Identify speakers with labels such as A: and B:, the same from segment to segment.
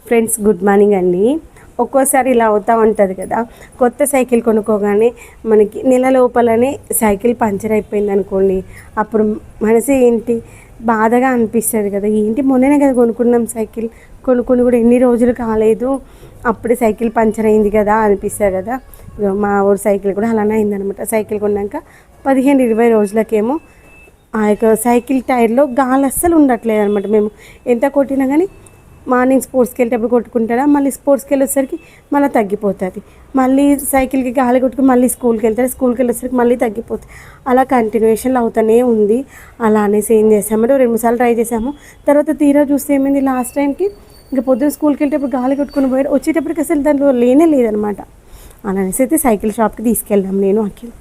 A: Friends good morning అండి. ఒక్కోసారి ఇలా అవుతూ ఉంటుంది కదా, కొత్త సైకిల్ కొనుక్కోగానే మనకి నెల లోపలనే సైకిల్ పంచర్ అయిపోయింది అనుకోండి, అప్పుడు మనసు ఏంటి బాధగా అనిపిస్తుంది కదా. ఏంటి మొన్ననే కదా కొనుక్కున్నాం సైకిల్, కొనుక్కొని కూడా ఎన్ని రోజులు కాలేదు, అప్పుడే సైకిల్ పంచర్ అయింది కదా అనిపిస్తుంది కదా. మా ఊరు సైకిల్ కూడా అలానే అయిందనమాట. సైకిల్ కొన్నాక 15-20 రోజులకేమో ఆ యొక్క సైకిల్ టైర్లో గాలి అస్సలు ఉండట్లేదు అనమాట. మేము ఎంత కొట్టినా కానీ మార్నింగ్ స్పోర్ట్స్కి వెళ్ళేటప్పుడు కొట్టుకుంటారా, మళ్ళీ స్పోర్ట్స్కి వెళ్ళేసరికి మళ్ళీ తగ్గిపోతుంది. మళ్ళీ సైకిల్కి గాలి కొట్టుకుని మళ్ళీ స్కూల్కి వెళ్తారు, స్కూల్కి వెళ్ళేసరికి మళ్ళీ తగ్గిపోతుంది. అలా కంటిన్యూషన్లో అవుతూనే ఉంది. అలా అనేసి ఏం చేసామంటే 2-3 సార్లు ట్రై చేసాము. తర్వాత తీరా చూస్తే ఏమైంది, లాస్ట్ టైంకి ఇంకా పొద్దున్న స్కూల్కి వెళ్ళేటప్పుడు గాలి కొట్టుకుని పోయారు, వచ్చేటప్పటికి అసలు దాంట్లో లేనే లేదనమాట. అలా అనేసి అయితే సైకిల్ షాప్కి తీసుకెళ్ళాం నేను అఖిల్.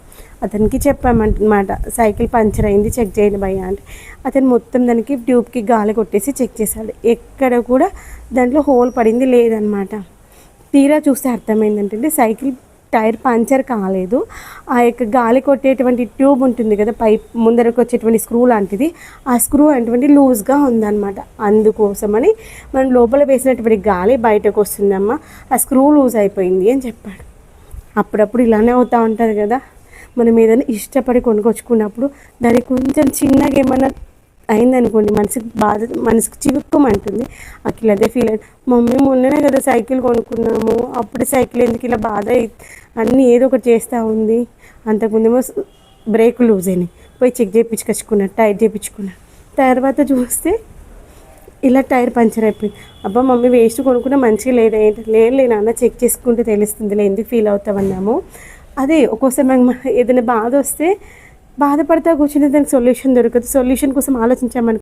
A: అతనికి చెప్పామన్నమాట, సైకిల్ పంచర్ అయింది, చెక్ చేయండి భయ్య అంటే. అతను మొత్తం దానికి ట్యూబ్కి గాలి కొట్టేసి చెక్ చేశాడు. ఎక్కడ కూడా దాంట్లో హోల్ పడింది లేదనమాట. తీరా చూస్తే అర్థమైందంటే సైకిల్ టైర్ పంచర్ కాలేదు, ఆ యొక్క గాలి కొట్టేటువంటి ట్యూబ్ ఉంటుంది కదా, పైప్ ముందరకు వచ్చేటువంటి స్క్రూ లాంటిది, ఆ స్క్రూ అటువంటి లూజ్గా ఉందన్నమాట. అందుకోసమని మనం లోపల వేసినటువంటి గాలి బయటకు వస్తుందమ్మా, ఆ స్క్రూ లూజ్ అయిపోయింది అని చెప్పాడు. అప్పుడప్పుడు ఇలానే అవుతూ ఉంటుంది కదా, మనం ఏదైనా ఇష్టపడి కొనుక్కొచ్చుకున్నప్పుడు దానికి కొంచెం చిన్నగా ఏమన్నా అయిందనుకోండి, మనసుకు చివుక్కుమంటుంది. అఖిల్ అదే ఫీల్ అయ్యి, మమ్మీ మొన్ననే కదా సైకిల్ కొనుక్కున్నాము, అప్పుడే సైకిల్ ఎందుకు ఇలా బాధ అన్నీ ఏదో ఒకటి చేస్తూ ఉంది. అంతకుముందేమో బ్రేక్ లూజ్ అయినాయి, పోయి చెక్ చేయించుకొచ్చుకున్నాను, టైర్ చేయించుకున్నాను. తర్వాత చూస్తే ఇలా టైర్ పంచర్ అయిపోయింది. అబ్బా మమ్మీ వేస్ట్ కొనుక్కున్నా మంచిగా లేదా ఏంటి, లేదు నాన్న చెక్ చేసుకుంటే తెలుస్తుందిలే, ఎందుకు ఫీల్ అవుతామన్నాము. అదే ఒక్కోసారి మనం ఏదైనా బాధ వస్తే బాధపడతా కూర్చుని దానికి సొల్యూషన్ దొరకదు. సొల్యూషన్ కోసం ఆలోచించామని